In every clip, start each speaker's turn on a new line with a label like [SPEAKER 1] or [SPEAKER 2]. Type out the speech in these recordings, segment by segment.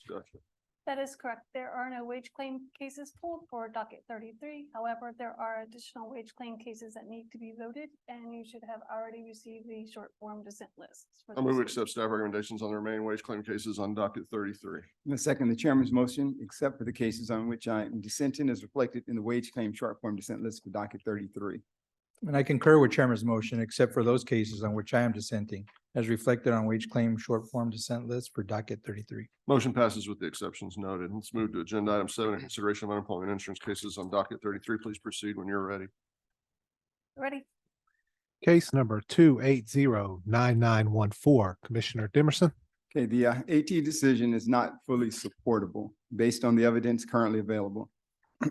[SPEAKER 1] discussion?
[SPEAKER 2] That is correct. There are no wage claim cases pulled for docket 33. However, there are additional wage claim cases that need to be voted, and you should have already received the short form dissent lists.
[SPEAKER 1] I move to accept staff recommendations on the remaining wage claim cases on docket 33.
[SPEAKER 3] I second the chairman's motion, except for the cases on which I am dissenting as reflected in the wage claim short form dissent list for docket 33.
[SPEAKER 4] And I concur with chairman's motion, except for those cases on which I am dissenting, as reflected on wage claim short form dissent list for docket 33.
[SPEAKER 1] Motion passes with the exceptions noted. Let's move to agenda item 7, consideration of unemployment insurance cases on docket 33. Please proceed when you're ready.
[SPEAKER 2] Ready?
[SPEAKER 5] Case number 2809914, Commissioner Dimerson.
[SPEAKER 3] Okay, the AT decision is not fully supportable based on the evidence currently available.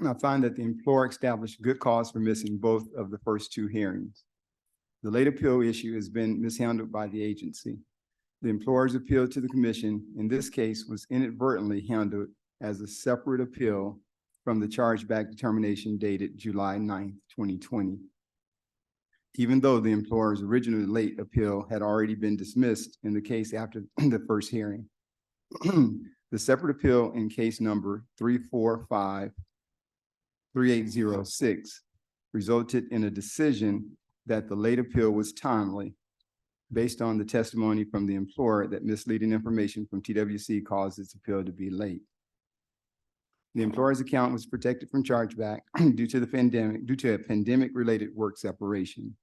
[SPEAKER 3] I find that the employer established good cause for missing both of the first two hearings. The late appeal issue has been mishandled by the agency. The employer's appeal to the commission in this case was inadvertently handled as a separate appeal from the chargeback determination dated July 9th, 2020. Even though the employer's original late appeal had already been dismissed in the case after the first hearing. The separate appeal in case number 3453806 resulted in a decision that the late appeal was timely based on the testimony from the employer that misleading information from TWC caused its appeal to be late. The employer's account was protected from chargeback due to a pandemic-related work separation.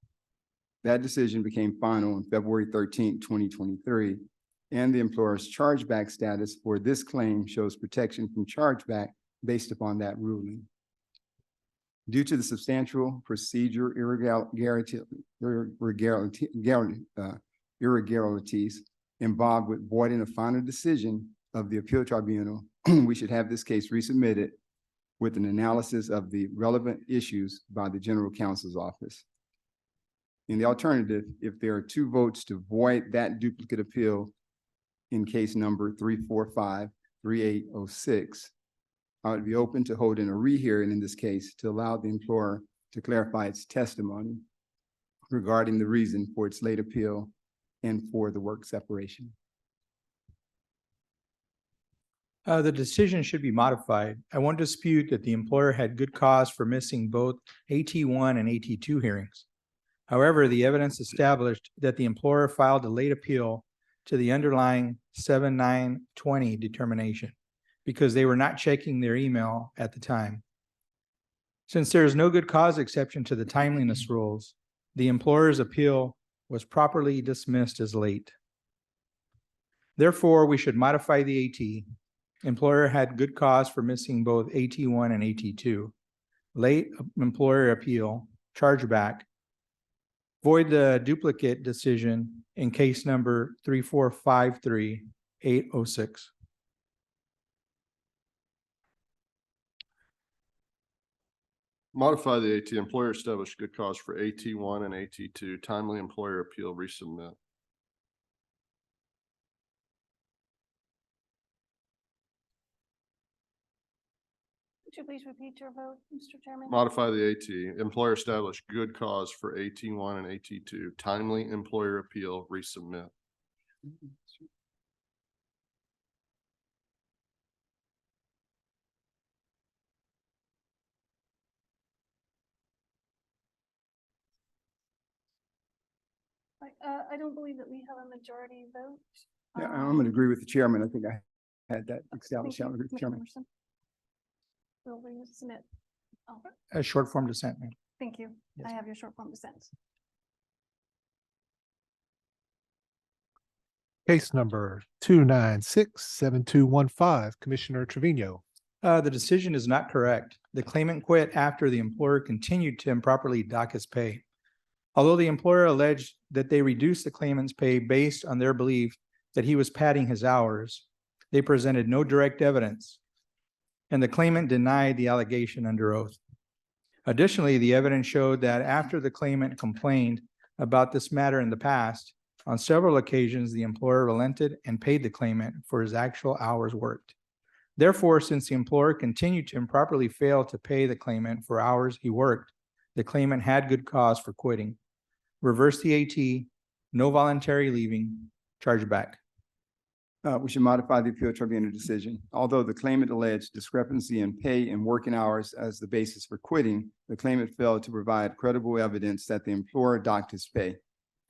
[SPEAKER 3] That decision became final on February 13th, 2023, and the employer's chargeback status for this claim shows protection from chargeback based upon that ruling. Due to the substantial procedure irregularities involved with voiding a final decision of the appeal tribunal, we should have this case resubmitted with an analysis of the relevant issues by the general counsel's office. In the alternative, if there are 2 votes to void that duplicate appeal in case number 3453806, I would be open to holding a rehearing in this case to allow the employer to clarify its testimony regarding the reason for its late appeal and for the work separation.
[SPEAKER 4] The decision should be modified. I won't dispute that the employer had good cause for missing both AT1 and AT2 hearings. However, the evidence established that the employer filed a late appeal to the underlying 7/9/20 determination because they were not checking their email at the time. Since there is no good cause exception to the timeliness rules, the employer's appeal was properly dismissed as late. Therefore, we should modify the AT. Employer had good cause for missing both AT1 and AT2. Late employer appeal, chargeback, void the duplicate decision in case number 3453806.
[SPEAKER 1] Modify the AT. Employer established good cause for AT1 and AT2. Timely employer appeal resubmit.
[SPEAKER 2] Would you please repeat your vote, Mr. Chairman?
[SPEAKER 1] Modify the AT. Employer established good cause for AT1 and AT2. Timely employer appeal resubmit.
[SPEAKER 2] I don't believe that we have a majority vote.
[SPEAKER 3] Yeah, I'm going to agree with the chairman. I think I had that established.
[SPEAKER 2] Thank
[SPEAKER 3] I
[SPEAKER 2] you,
[SPEAKER 3] agree with the
[SPEAKER 2] Commissioner
[SPEAKER 3] chairman.
[SPEAKER 2] Emerson. We'll resubmit. Oh,
[SPEAKER 4] A short form dissent, ma'am.
[SPEAKER 2] thank you.
[SPEAKER 4] Yes,
[SPEAKER 2] I have your short form dissent.
[SPEAKER 5] Case number 2967215, Commissioner Trevino.
[SPEAKER 4] The decision is not correct. The claimant quit after the employer continued to improperly dock his pay. Although the employer alleged that they reduced the claimant's pay based on their belief that he was padding his hours, they presented no direct evidence, and the claimant denied the allegation under oath. Additionally, the evidence showed that after the claimant complained about this matter in the past, on several occasions, the employer relented and paid the claimant for his actual hours worked. Therefore, since the employer continued to improperly fail to pay the claimant for hours he worked, the claimant had good cause for quitting. Reverse the AT, no voluntary leaving, chargeback.
[SPEAKER 3] We should modify the appeal tribunal decision. Although the claimant alleged discrepancy in pay and working hours as the basis for quitting, the claimant failed to provide credible evidence that the employer docked his pay.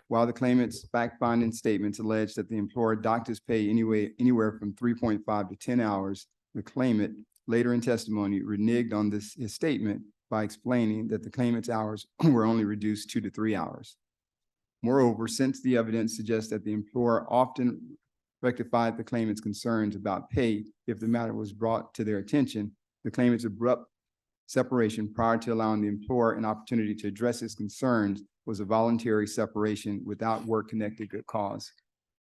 [SPEAKER 3] While the claimant's fact-finding statements allege that the employer docked his pay anywhere from 3.5 to 10 hours, the claimant later in testimony reneged on his statement by explaining that the claimant's hours were only reduced 2 to 3 hours. Moreover, since the evidence suggests that the employer often rectified the claimant's concerns about pay if the matter was brought to their attention, the claimant's abrupt separation prior to allowing the employer an opportunity to address his concerns was a voluntary separation without work-connected good cause.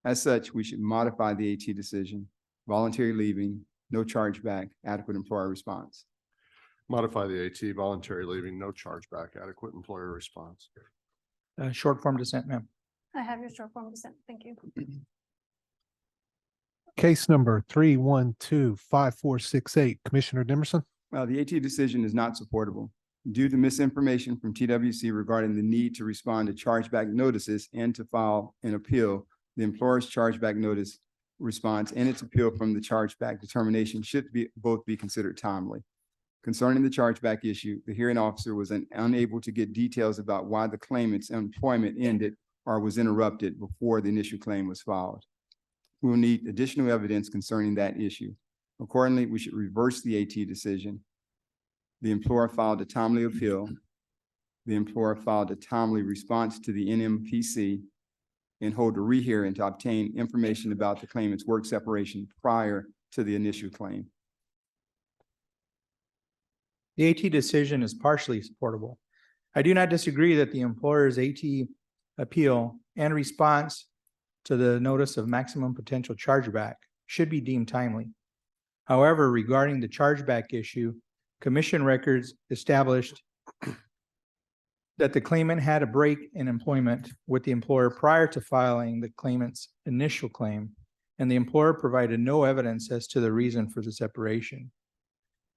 [SPEAKER 3] As such, we should modify the AT decision, voluntary leaving, no chargeback, adequate employer response.
[SPEAKER 1] Modify the AT, voluntary leaving, no chargeback, adequate employer response.
[SPEAKER 4] Short form dissent, ma'am.
[SPEAKER 2] I have your short form dissent. Thank you.
[SPEAKER 5] Case number 3125468, Commissioner Dimerson.
[SPEAKER 3] The AT decision is not supportable. Due to misinformation from TWC regarding the need to respond to chargeback notices and to file an appeal, the employer's chargeback notice response and its appeal from the chargeback determination should both be considered timely. Concerning the chargeback issue, the hearing officer was unable to get details about why the claimant's employment ended or was interrupted before the initial claim was filed. We will need additional evidence concerning that issue. Accordingly, we should reverse the AT decision. The employer filed a timely appeal. The employer filed a timely response to the NMPC and hold a rehearing to obtain information about the claimant's work separation prior to the initial claim.
[SPEAKER 4] The AT decision is partially supportable. I do not disagree that the employer's AT appeal and response to the notice of maximum potential chargeback should be deemed timely. However, regarding the chargeback issue, commission records established that the claimant had a break in employment with the employer prior to filing the claimant's initial claim, and the employer provided no evidence as to the reason for the separation.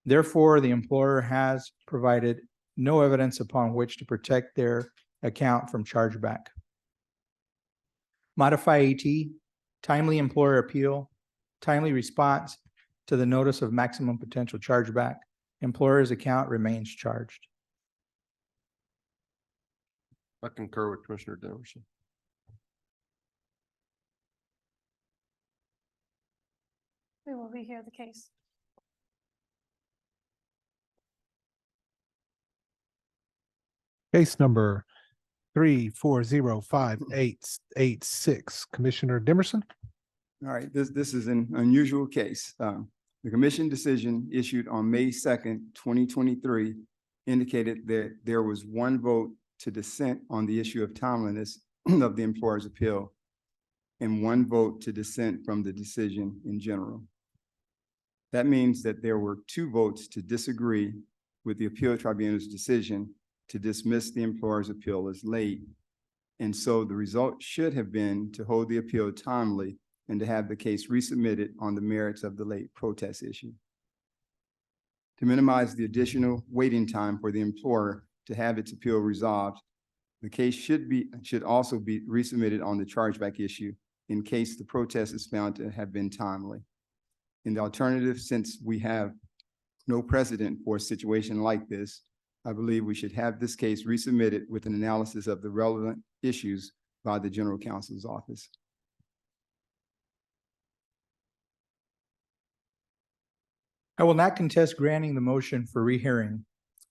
[SPEAKER 4] Therefore, the employer has provided no evidence upon which to protect their account from chargeback. Modify AT, timely employer appeal, timely response to the notice of maximum potential chargeback. Employer's account remains charged.
[SPEAKER 1] I concur with Commissioner Dimerson.
[SPEAKER 2] We will rehear the case.
[SPEAKER 5] Case number 3405886, Commissioner Dimerson.
[SPEAKER 3] All right, this is an unusual case. The commission decision issued on May 2nd, 2023 indicated that there was one vote to dissent on the issue of timeliness of the employer's appeal and one vote to dissent from the decision in general. That means that there were 2 votes to disagree with the appeal tribunal's decision to dismiss the employer's appeal as late. And so the result should have been to hold the appeal timely and to have the case resubmitted on the merits of the late protest issue. To minimize the additional waiting time for the employer to have its appeal resolved, the case should also be resubmitted on the chargeback issue in case the protest is found to have been timely. In the alternative, since we have no precedent for a situation like this, I believe we should have this case resubmitted with an analysis of the relevant issues by the General Counsel's office.
[SPEAKER 4] I will not contest granting the motion for rehearing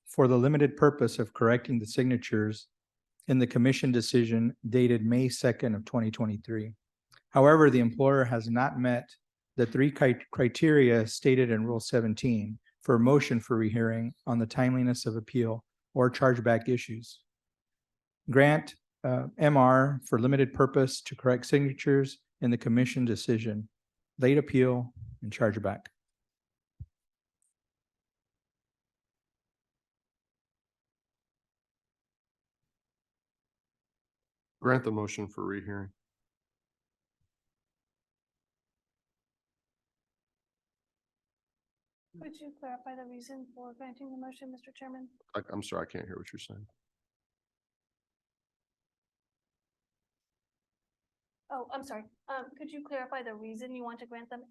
[SPEAKER 4] for the limited purpose of correcting the signatures in the commission decision dated May 2nd of 2023. However, the employer has not met the 3 criteria stated in Rule 17 for a motion for rehearing on the timeliness of appeal or chargeback issues. Grant MR for limited purpose to correct signatures in the commission decision, late appeal, and chargeback.
[SPEAKER 1] Grant the motion for rehearing.
[SPEAKER 2] Could you clarify the reason for granting the motion, Mr. Chairman?
[SPEAKER 1] I'm sorry, I can't hear what you're saying.
[SPEAKER 2] Oh, I'm sorry. Could you clarify the reason you want to grant them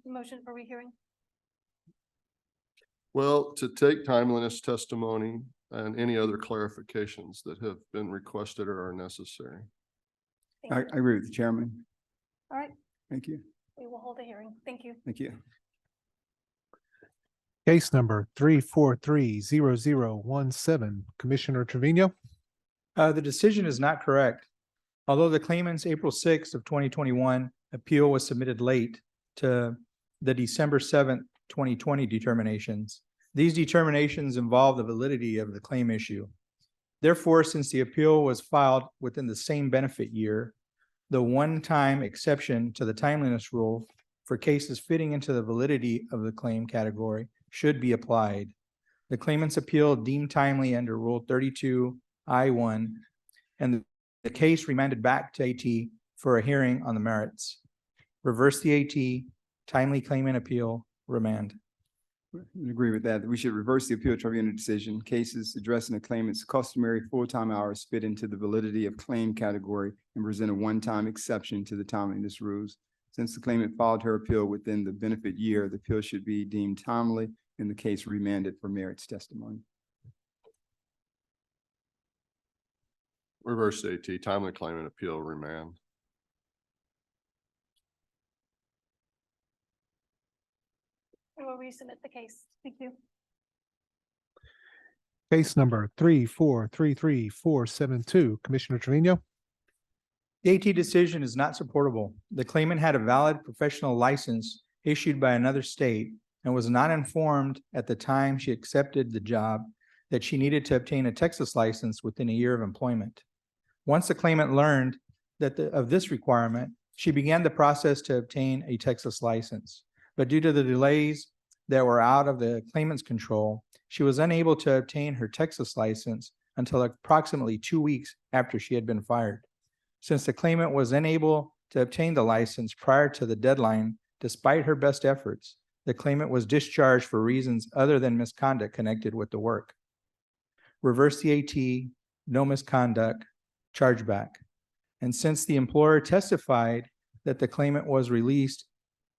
[SPEAKER 2] motion for rehearing?
[SPEAKER 1] Well, to take timeliness testimony and any other clarifications that have been requested or are necessary.
[SPEAKER 2] Thank
[SPEAKER 3] I
[SPEAKER 2] you.
[SPEAKER 3] agree with the chairman.
[SPEAKER 2] All right,
[SPEAKER 3] Thank you.
[SPEAKER 2] we will hold a hearing. Thank you.
[SPEAKER 3] Thank you.
[SPEAKER 5] Case number 3430017, Commissioner Trevino.
[SPEAKER 4] The decision is not correct. Although the claimant's April 6th of 2021 appeal was submitted late to the December 7th, 2020 determinations, these determinations involve the validity of the claim issue. Therefore, since the appeal was filed within the same benefit year, the one-time exception to the timeliness rule for cases fitting into the validity of the claim category should be applied. The claimant's appeal deemed timely under Rule 32I1, and the case remanded back to AT for a hearing on the merits. Reverse the AT, timely claimant appeal, remand.
[SPEAKER 3] I agree with that. We should reverse the appeal tribunal decision. Cases addressing the claimant's customary full-time hours fit into the validity of claim category and present a one-time exception to the timeliness rules. Since the claimant filed her appeal within the benefit year, the appeal should be deemed timely and the case remanded for merits testimony.
[SPEAKER 1] Reverse AT, timely claimant appeal, remand.
[SPEAKER 2] We will resubmit the case. Thank you.
[SPEAKER 5] Case number 3433472, Commissioner Trevino.
[SPEAKER 4] The AT decision is not supportable. The claimant had a valid professional license issued by another state and was not informed at the time she accepted the job that she needed to obtain a Texas license within a year of employment. Once the claimant learned of this requirement, she began the process to obtain a Texas license. But due to the delays that were out of the claimant's control, she was unable to obtain her Texas license until approximately 2 weeks after she had been fired. Since the claimant was unable to obtain the license prior to the deadline, despite her best efforts, the claimant was discharged for reasons other than misconduct connected with the work. Reverse the AT, no misconduct, chargeback. And since the employer testified that the claimant was released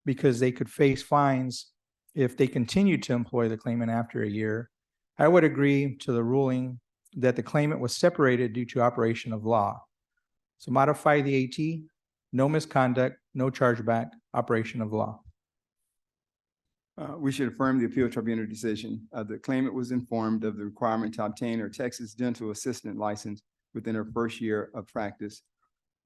[SPEAKER 4] because they could face fines if they continued to employ the claimant after a year, I would agree to the ruling that the claimant was separated due to operation of law. So modify the AT, no misconduct, no chargeback, operation of law.
[SPEAKER 3] We should affirm the appeal tribunal decision. The claimant was informed of the requirement to obtain her Texas dental assistant license within her first year of practice.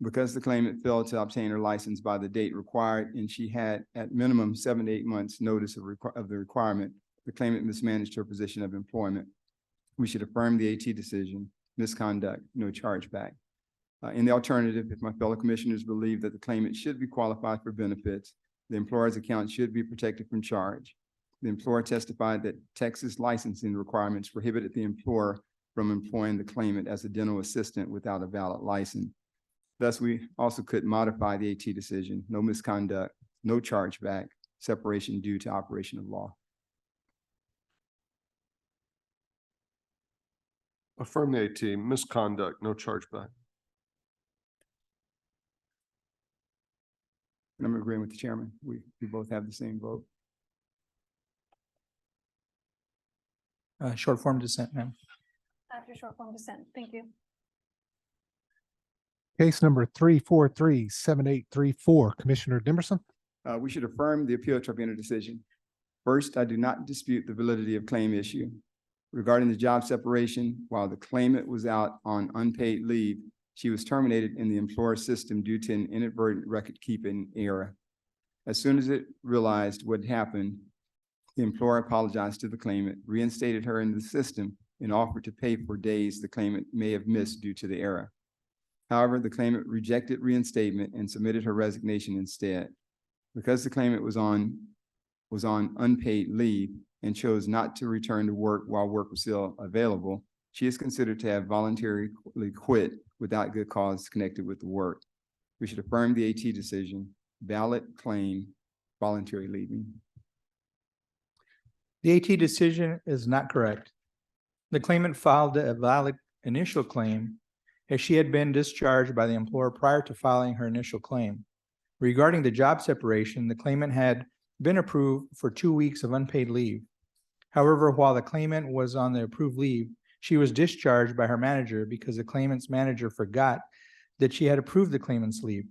[SPEAKER 3] Because the claimant failed to obtain her license by the date required and she had at minimum 7 to 8 months notice of the requirement, the claimant mismanaged her position of employment. We should affirm the AT decision, misconduct, no chargeback. In the alternative, if my fellow commissioners believe that the claimant should be qualified for benefits, the employer's account should be protected from charge. The employer testified that Texas licensing requirements prohibited the employer from employing the claimant as a dental assistant without a valid license. Thus, we also could modify the AT decision, no misconduct, no chargeback, separation due to operation of law.
[SPEAKER 1] Affirm the AT, misconduct, no chargeback.
[SPEAKER 3] And I'm agreeing with the chairman. We both have the same vote.
[SPEAKER 4] Short form dissent, ma'am.
[SPEAKER 2] After short form dissent. Thank you.
[SPEAKER 5] Case number 3437834, Commissioner Dimerson.
[SPEAKER 3] We should affirm the appeal tribunal decision. First, I do not dispute the validity of claim issue. Regarding the job separation, while the claimant was out on unpaid leave, she was terminated in the employer system due to an inadvertent record-keeping error. As soon as it realized what happened, the employer apologized to the claimant, reinstated her in the system, and offered to pay for days the claimant may have missed due to the error. However, the claimant rejected reinstatement and submitted her resignation instead. Because the claimant was on unpaid leave and chose not to return to work while work was still available, she is considered to have voluntarily quit without good cause connected with the work. We should affirm the AT decision, valid claim, voluntary leaving.
[SPEAKER 4] The AT decision is not correct. The claimant filed a valid initial claim as she had been discharged by the employer prior to filing her initial claim. Regarding the job separation, the claimant had been approved for 2 weeks of unpaid leave. However, while the claimant was on the approved leave, she was discharged by her manager because the claimant's manager forgot that she had approved the claimant's leave.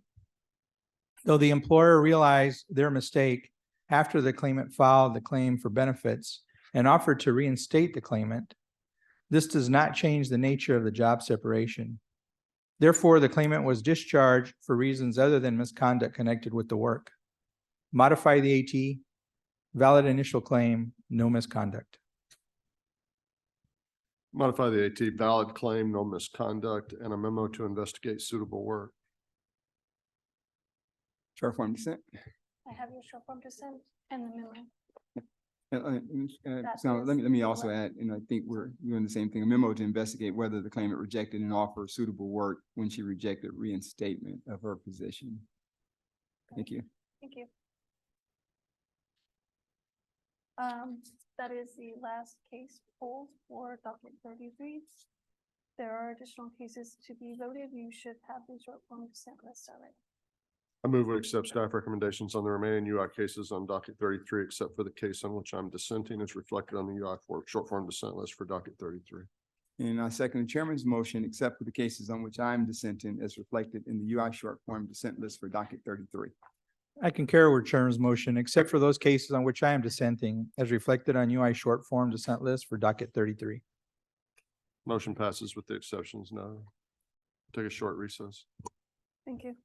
[SPEAKER 4] Though the employer realized their mistake after the claimant filed the claim for benefits and offered to reinstate the claimant, this does not change the nature of the job separation. Therefore, the claimant was discharged for reasons other than misconduct connected with the work. Modify the AT, valid initial claim, no misconduct.
[SPEAKER 1] Modify the AT, valid claim, no misconduct, and a memo to investigate suitable work.
[SPEAKER 3] Short form dissent.
[SPEAKER 2] I have your short form dissent and the memo.
[SPEAKER 3] So
[SPEAKER 2] is
[SPEAKER 3] let me also
[SPEAKER 2] correct.
[SPEAKER 3] add, and I think we're doing the same thing, a memo to investigate whether the claimant rejected an offer of suitable work when she rejected reinstatement of her position. Thank you.
[SPEAKER 2] Thank you. That is the last case pulled for docket 33. There are additional cases to be voted. You should have the short form dissent list already.
[SPEAKER 1] I move we accept staff recommendations on the remaining UI cases on docket 33, except for the case on which I'm dissenting is reflected on the UI short form dissent list for docket 33.
[SPEAKER 3] And I second the chairman's motion, except for the cases on which I'm dissenting as reflected in the UI short form dissent list for docket 33.
[SPEAKER 4] I concur with Chairman's motion, except for those cases on which I am dissenting, as reflected on UI short form dissent list for docket 33.
[SPEAKER 1] Motion passes with the exceptions noted. Take a short recess.
[SPEAKER 2] Thank you.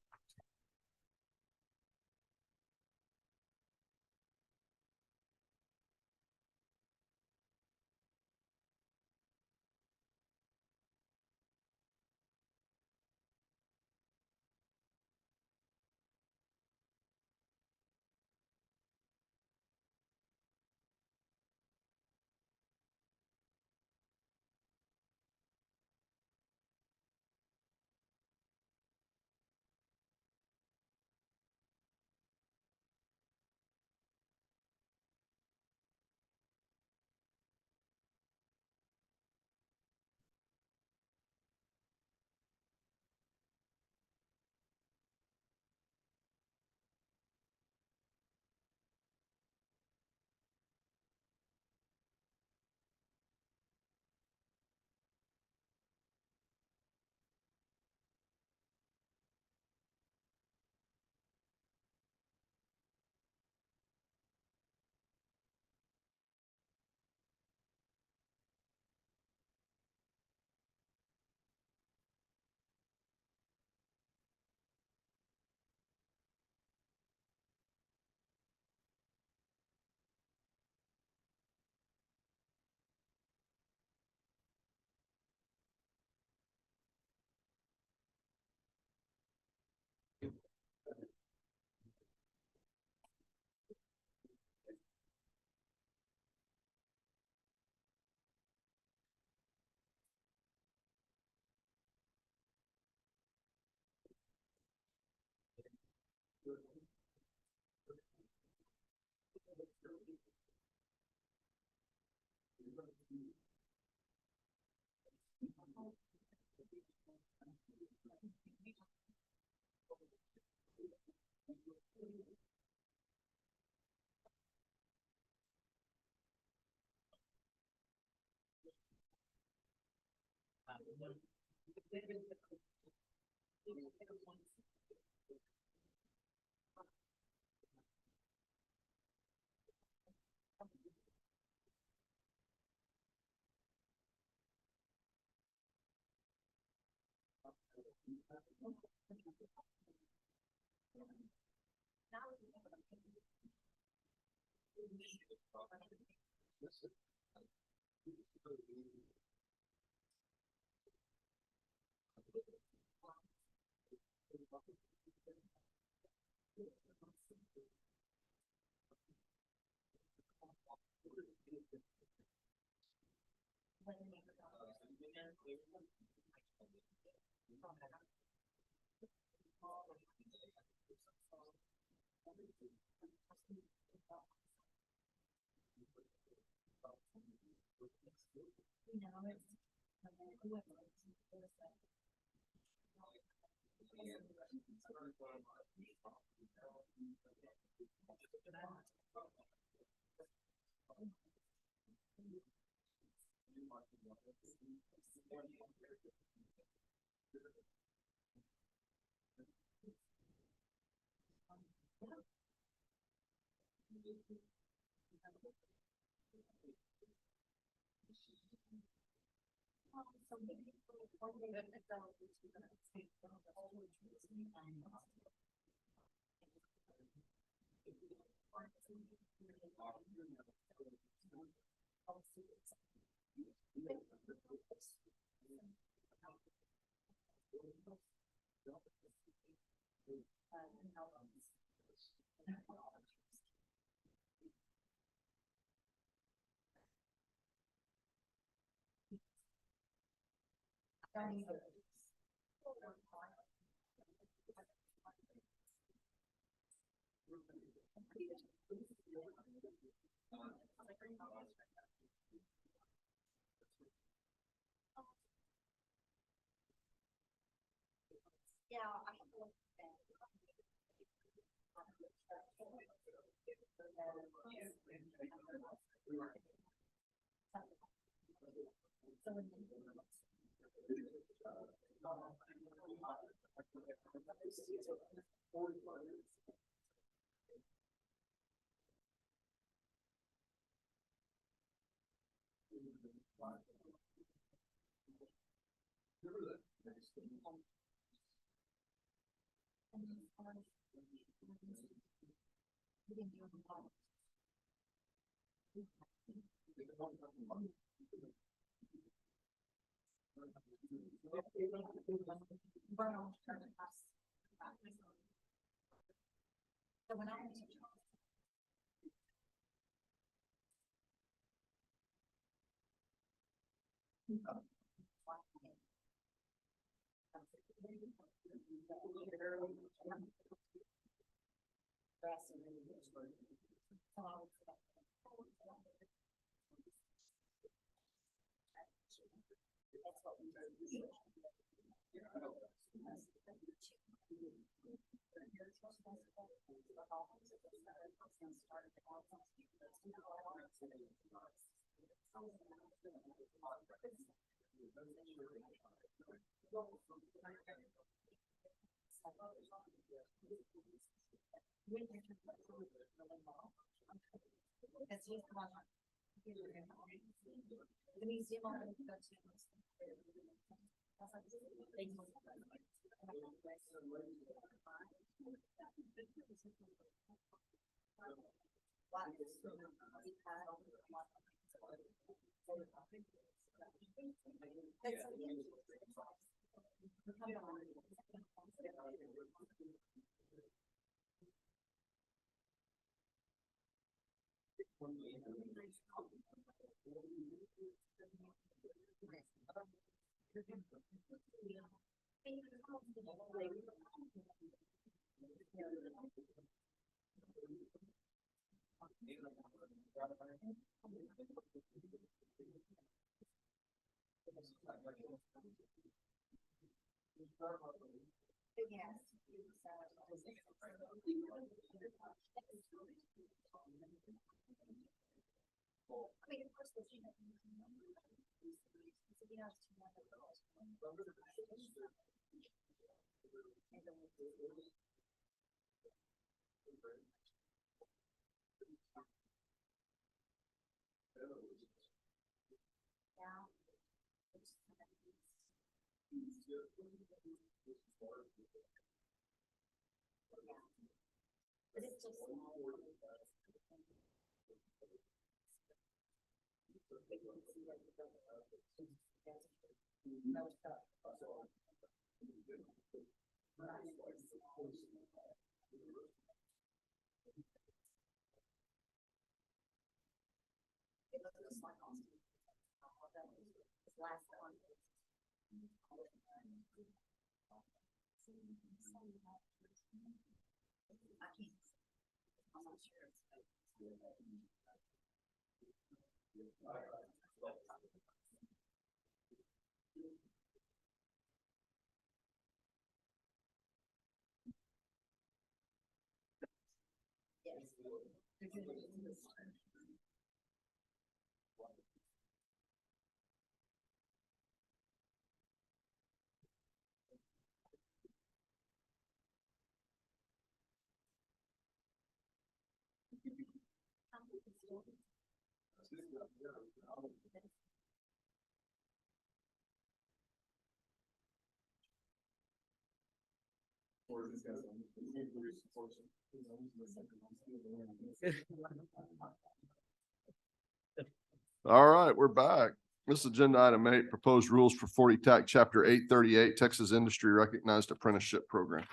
[SPEAKER 1] All right, we're back. This is agenda item 8, proposed rules for 40 TAC Chapter 838, Texas Industry Recognized Apprenticeship Program.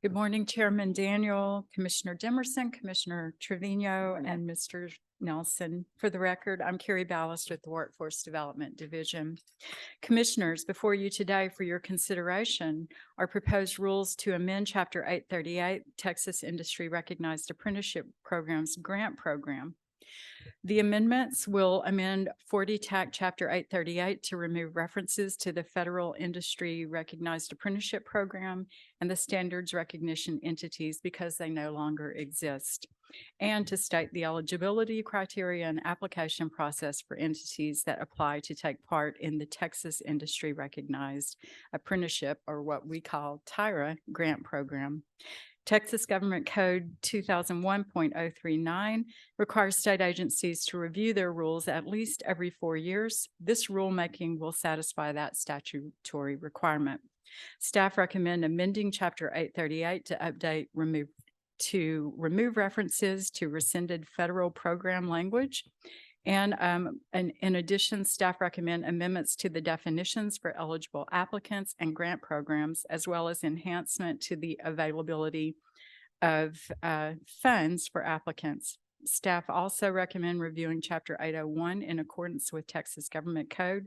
[SPEAKER 6] Good morning, Chairman Daniel, Commissioner Demerson, Commissioner Trevino, and Mr. Nelson. For the record, I'm Carrie Ballast with the Workforce Development Division. Commissioners, before you today for your consideration are proposed rules to amend Chapter 838, Texas Industry Recognized Apprenticeship Programs Grant Program. The amendments will amend 40 TAC Chapter 838 to remove references to the Federal Industry Recognized Apprenticeship Program and the standards recognition entities because they no longer exist, and to state the eligibility criteria and application process for entities that apply to take part in the Texas Industry Recognized Apprenticeship, or what we call TIRA grant program. Texas Government Code 2001.039 requires state agencies to review their rules at least every 4 years. This rulemaking will satisfy that statutory requirement. Staff recommend amending Chapter 838 to update, remove references to rescinded federal program language. And in addition, staff recommend amendments to the definitions for eligible applicants and grant programs, as well as enhancement to the availability of funds for applicants. Staff also recommend reviewing Chapter 801 in accordance with Texas Government Code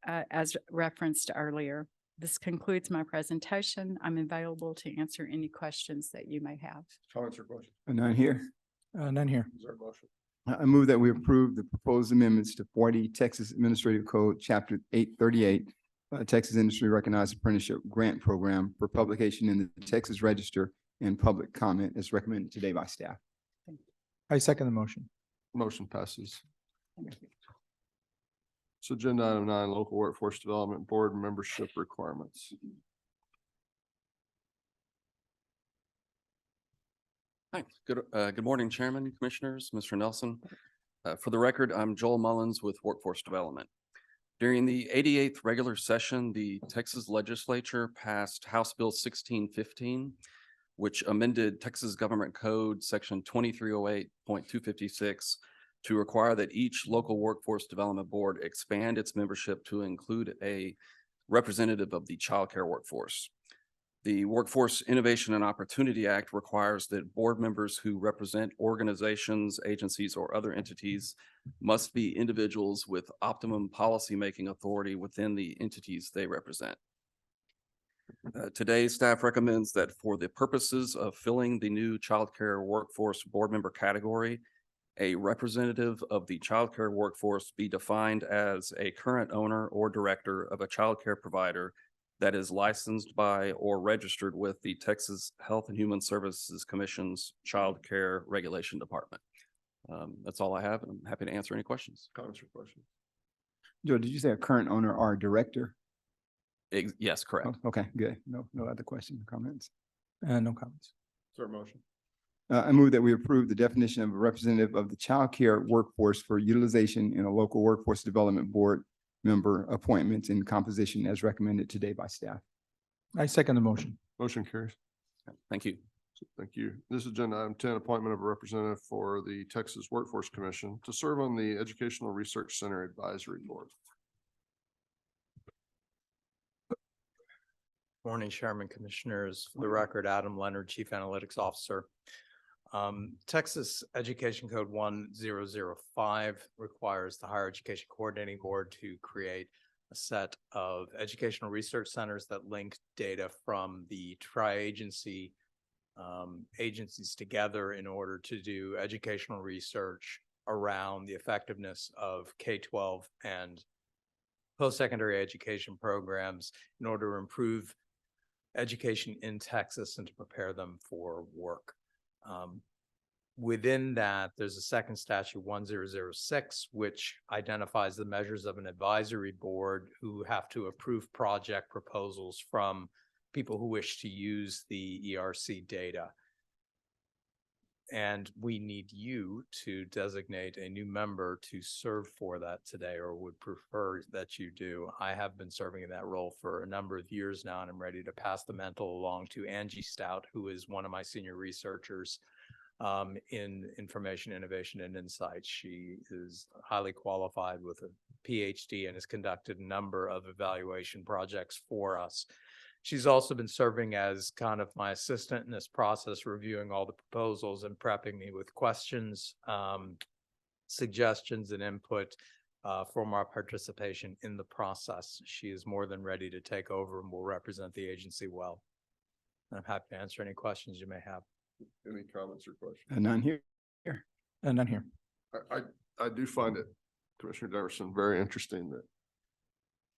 [SPEAKER 6] as referenced earlier. This concludes my presentation. I'm available to answer any questions that you may have.
[SPEAKER 1] Comments or questions?
[SPEAKER 3] None here.
[SPEAKER 4] None here.
[SPEAKER 1] Is there a motion?
[SPEAKER 3] I move that we approve the proposed amendments to 40 Texas Administrative Code, Chapter 838, Texas Industry Recognized Apprenticeship Grant Program for publication in the Texas Register and public comment as recommended today by staff.
[SPEAKER 4] I second the motion.
[SPEAKER 1] Motion passes. So agenda item 9, local workforce development board membership requirements.
[SPEAKER 7] Hi, good morning, Chairman, Commissioners, Mr. Nelson. For the record, I'm Joel Mullins with Workforce Development. During the 88th regular session, the Texas Legislature passed House Bill 1615, which amended Texas Government Code Section 2308.256 to require that each local workforce development board expand its membership to include a representative of the child care workforce. The Workforce Innovation and Opportunity Act requires that board members who represent organizations, agencies, or other entities must be individuals with optimum policymaking authority within the entities they represent. Today, staff recommends that for the purposes of filling the new child care workforce board member category, a representative of the child care workforce be defined as a current owner or director of a child care provider that is licensed by or registered with the Texas Health and Human Services Commission's Child Care Regulation Department. That's all I have, and I'm happy to answer any questions.
[SPEAKER 1] Comments or questions?
[SPEAKER 3] Joe, did you say a current owner or a director?
[SPEAKER 7] Yes, correct.
[SPEAKER 3] Oh, okay, good. No other questions, comments.
[SPEAKER 4] No comments.
[SPEAKER 1] Is there a motion?
[SPEAKER 3] I move that we approve the definition of a representative of the child care workforce for utilization in a local workforce development board member appointments and composition as recommended today by staff.
[SPEAKER 4] I second the motion.
[SPEAKER 1] Motion carries.
[SPEAKER 7] Thank you.
[SPEAKER 1] Thank you. This is agenda item 10, appointment of a representative for the Texas Workforce Commission to serve on the Educational Research Center Advisory Board.
[SPEAKER 8] Morning, Chairman, Commissioners. For the record, Adam Leonard, Chief Analytics Officer. Texas Education Code 1005 requires the Higher Education Coordinating Board to create a set of educational research centers that link data from the tri-agency agencies together in order to do educational research around the effectiveness of K-12 and post-secondary education programs in order to improve education in Texas and to prepare them for work. Within that, there's a second statute, 1006, which identifies the measures of an advisory board who have to approve project proposals from people who wish to use the ERC data. And we need you to designate a new member to serve for that today, or would prefer that you do. I have been serving in that role for a number of years now, and I'm ready to pass the mantle along to Angie Stout, who is one of my senior researchers in information, innovation, and insight. She is highly qualified with a PhD and has conducted a number of evaluation projects for us. She's also been serving as kind of my assistant in this process, reviewing all the proposals and prepping me with questions, suggestions, and input from our participation in the process. She is more than ready to take over and will represent the agency well. I'm happy to answer any questions you may have.
[SPEAKER 1] Any comments or questions?
[SPEAKER 3] None here.
[SPEAKER 4] None here.
[SPEAKER 1] I do find it, Commissioner Demerson, very interesting that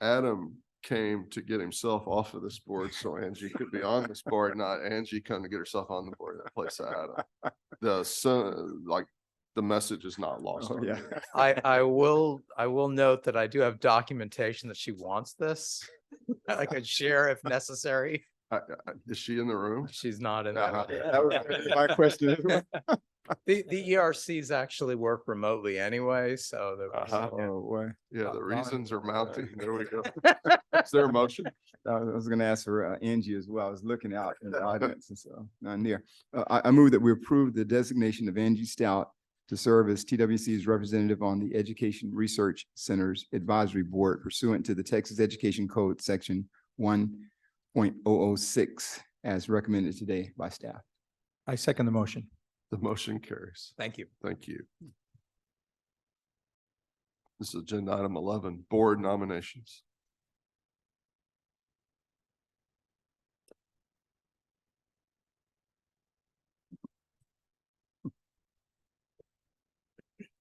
[SPEAKER 1] Adam came to get himself off of this board so Angie could be on this board, not Angie come to get herself on the board in place of Adam. The message is not lost.
[SPEAKER 3] Oh,
[SPEAKER 1] on
[SPEAKER 3] yeah.
[SPEAKER 1] me.
[SPEAKER 8] I will note that I do have documentation that she wants this. I could share if necessary.
[SPEAKER 1] Is she in the room?
[SPEAKER 8] She's not in
[SPEAKER 1] Uh-huh.
[SPEAKER 8] there.
[SPEAKER 3] That was my question as well.
[SPEAKER 8] The ERCs actually work remotely anyway, so
[SPEAKER 1] Uh-huh.
[SPEAKER 3] Oh, boy.
[SPEAKER 1] Yeah, the reasons are mounting. There we go. Is there a motion?
[SPEAKER 3] I was gonna ask for Angie as well. I was looking out in the audience and so none there. I move that we approve the designation of Angie Stout to serve as TWC's representative on the Education Research Center's Advisory Board pursuant to the Texas Education Code, section 1.006, as recommended today by staff.
[SPEAKER 4] I second the motion.
[SPEAKER 1] The motion carries.
[SPEAKER 8] thank you.
[SPEAKER 1] Thank you. This is agenda item 11, board nominations.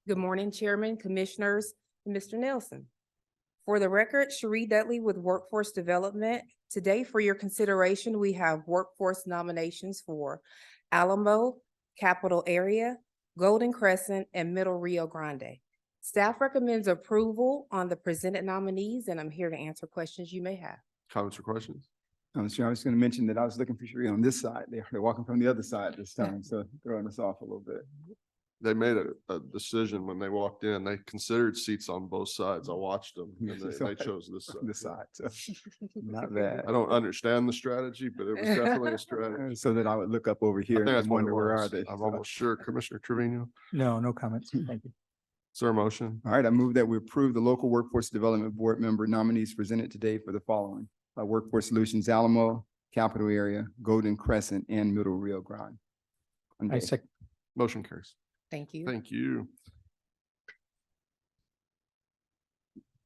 [SPEAKER 9] Good morning, Chairman, Commissioners, and Mr. Nelson. For the record, Cherie Dudley with Workforce Development. Today, for your consideration, we have workforce nominations for Alamo, Capital Area, Golden Crescent, and Middle Rio Grande. Staff recommends approval on the presented nominees, and I'm here to answer questions you may have.
[SPEAKER 1] Comments or questions?
[SPEAKER 3] I was gonna mention that I was looking for Cherie on this side. They're walking from the other side this time, so throwing us off a little bit.
[SPEAKER 1] They made a decision when they walked in. They considered seats on both sides. I watched them and they chose this side.
[SPEAKER 3] This side, so not bad.
[SPEAKER 1] I don't understand the strategy, but it was definitely a strategy.
[SPEAKER 3] So that I would look up over
[SPEAKER 1] I
[SPEAKER 3] here
[SPEAKER 1] think that's
[SPEAKER 3] and
[SPEAKER 1] what it
[SPEAKER 3] wonder where are
[SPEAKER 1] was.
[SPEAKER 3] they?
[SPEAKER 1] I'm almost sure. Commissioner Trevino,
[SPEAKER 4] No comments. Thank you.
[SPEAKER 1] is there a motion?
[SPEAKER 3] All right, I move that we approve the local workforce development board member nominees presented today for the following: Workforce Solutions Alamo, Capital Area, Golden Crescent, and Middle Rio Grande.
[SPEAKER 4] I second.
[SPEAKER 1] Motion carries.
[SPEAKER 9] Thank you.
[SPEAKER 1] Thank you.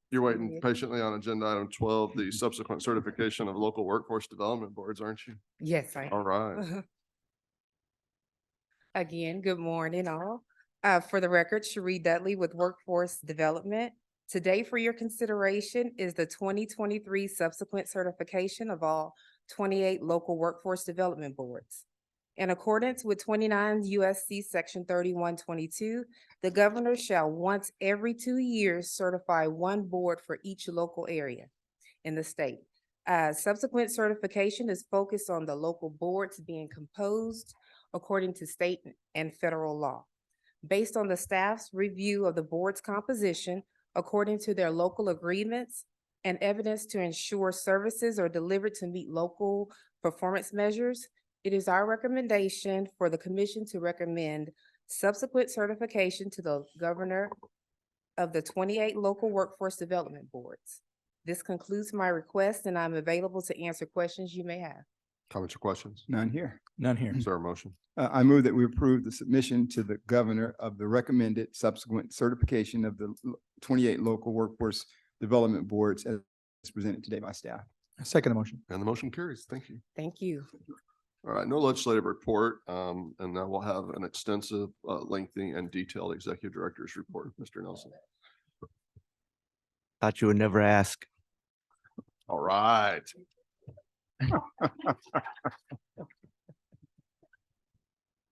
[SPEAKER 1] You're waiting patiently on agenda item 12, the subsequent certification of local workforce development boards, aren't you?
[SPEAKER 9] Yes, I am.
[SPEAKER 1] All right.
[SPEAKER 9] Again, good morning all. For the record, Cherie Dudley with Workforce Development. Today for your consideration is the 2023 subsequent certification of all 28 local workforce development boards. In accordance with 29 USC section 3122, the governor shall once every 2 years certify one board for each local area in the state. Subsequent certification is focused on the local boards being composed according to state and federal law. Based on the staff's review of the board's composition, according to their local agreements and evidence to ensure services are delivered to meet local performance measures, it is our recommendation for the commission to recommend subsequent certification to the governor of the 28 local workforce development boards. This concludes my request, and I'm available to answer questions you may have.
[SPEAKER 1] Comments or questions?
[SPEAKER 3] None here.
[SPEAKER 4] None here.
[SPEAKER 1] Is there a motion?
[SPEAKER 3] I move that we approve the submission to the governor of the recommended subsequent certification of the 28 local workforce development boards as presented today by staff.
[SPEAKER 4] I second the motion.
[SPEAKER 1] And the motion carries. Thank you.
[SPEAKER 9] Thank you.
[SPEAKER 1] All right, no legislative report, and now we'll have an extensive, lengthy and detailed executive director's report. Mr. Nelson.
[SPEAKER 10] Thought you would never ask.
[SPEAKER 1] All right.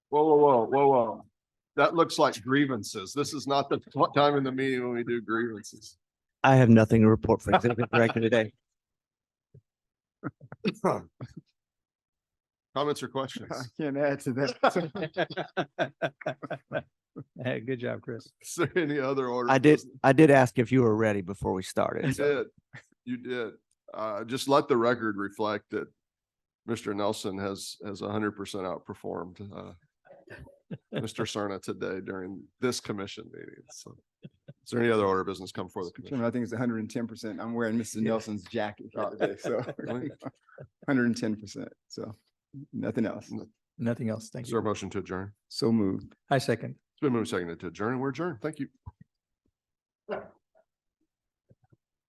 [SPEAKER 1] Whoa. That looks like grievances. This is not the time in the meeting when we do grievances.
[SPEAKER 10] I have nothing to report for executive director today.
[SPEAKER 1] Comments or questions?
[SPEAKER 3] I can't add to that.
[SPEAKER 4] Hey, good job, Chris.
[SPEAKER 1] Is there any other order?
[SPEAKER 10] I
[SPEAKER 1] of
[SPEAKER 10] did,
[SPEAKER 1] business?
[SPEAKER 10] I did ask if you were ready before we started.
[SPEAKER 1] You
[SPEAKER 10] so-
[SPEAKER 1] did. You did. Just let the record reflect that Mr. Nelson has 100% outperformed Mr. Cerna today during this commission meeting. So is there any other order of business come before the
[SPEAKER 3] Chairman,
[SPEAKER 1] commission?
[SPEAKER 3] I think it's 110%. I'm wearing Mr. Nelson's jacket here today, so 110%. So nothing else.
[SPEAKER 4] Nothing else. Thank
[SPEAKER 1] Is there a
[SPEAKER 4] you.
[SPEAKER 1] motion to adjourn?
[SPEAKER 3] So moved.
[SPEAKER 4] I second.
[SPEAKER 1] It's been moved and seconded to adjourn, and we're adjourned. Thank you.